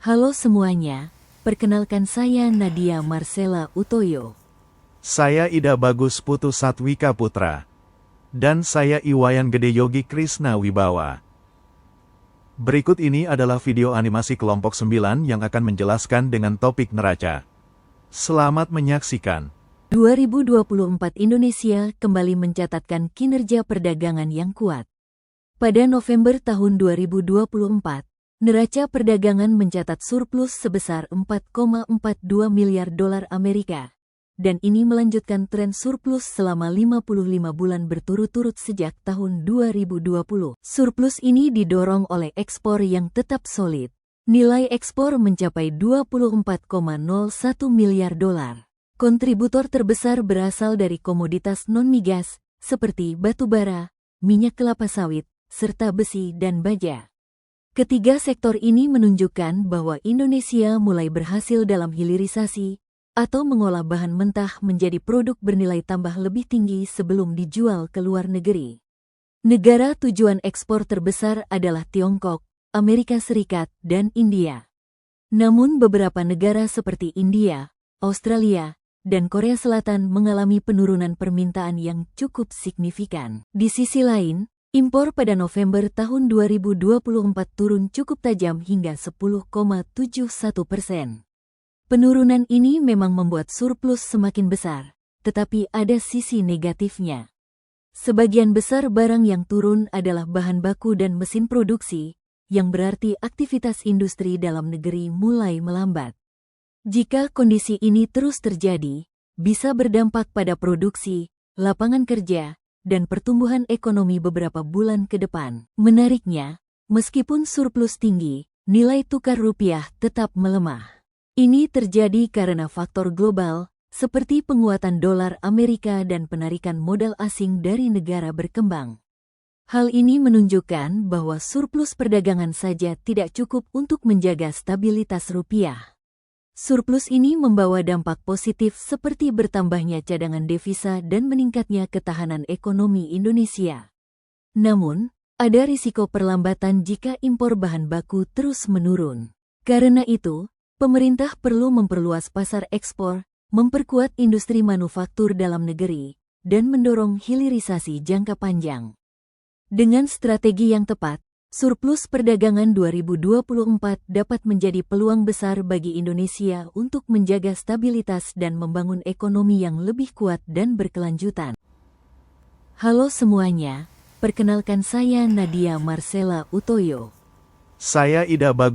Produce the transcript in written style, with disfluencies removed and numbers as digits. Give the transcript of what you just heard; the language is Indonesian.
Halo semuanya, perkenalkan saya Nadia Marcella Utoyo. Saya Ida Bagus Putu Satwika Putra. Dan saya Iwayan Gede Yogi Krisna Wibawa. Berikut ini adalah video animasi kelompok 9 yang akan menjelaskan dengan topik neraca. Selamat menyaksikan. 2024 Indonesia kembali mencatatkan kinerja perdagangan yang kuat. Pada November tahun 2024, neraca perdagangan mencatat surplus sebesar 4,42 miliar dolar Amerika. Dan ini melanjutkan tren surplus selama 55 bulan berturut-turut sejak tahun 2020. Surplus ini didorong oleh ekspor yang tetap solid. Nilai ekspor mencapai 24,01 miliar dolar. Kontributor terbesar berasal dari komoditas non-migas, seperti batu bara, minyak kelapa sawit, serta besi dan baja. Ketiga sektor ini menunjukkan bahwa Indonesia mulai berhasil dalam hilirisasi, atau mengolah bahan mentah menjadi produk bernilai tambah lebih tinggi sebelum dijual ke luar negeri. Negara tujuan ekspor terbesar adalah Tiongkok, Amerika Serikat, dan India. Namun beberapa negara seperti India, Australia, dan Korea Selatan mengalami penurunan permintaan yang cukup signifikan. Di sisi lain, impor pada November tahun 2024 turun cukup tajam hingga 10,71%. Penurunan ini memang membuat surplus semakin besar, tetapi ada sisi negatifnya. Sebagian besar barang yang turun adalah bahan baku dan mesin produksi, yang berarti aktivitas industri dalam negeri mulai melambat. Jika kondisi ini terus terjadi, bisa berdampak pada produksi, lapangan kerja, dan pertumbuhan ekonomi beberapa bulan ke depan. Menariknya, meskipun surplus tinggi, nilai tukar rupiah tetap melemah. Ini terjadi karena faktor global, seperti penguatan dolar Amerika dan penarikan modal asing dari negara berkembang. Hal ini menunjukkan bahwa surplus perdagangan saja tidak cukup untuk menjaga stabilitas rupiah. Surplus ini membawa dampak positif seperti bertambahnya cadangan devisa dan meningkatnya ketahanan ekonomi Indonesia. Namun, ada risiko perlambatan jika impor bahan baku terus menurun. Karena itu, pemerintah perlu memperluas pasar ekspor, memperkuat industri manufaktur dalam negeri, dan mendorong hilirisasi jangka panjang. Dengan strategi yang tepat, surplus perdagangan 2024 dapat menjadi peluang besar bagi Indonesia untuk menjaga stabilitas dan membangun ekonomi yang lebih kuat dan berkelanjutan. Halo semuanya, perkenalkan saya Nadia Marcella Utoyo. Saya Ida Bagus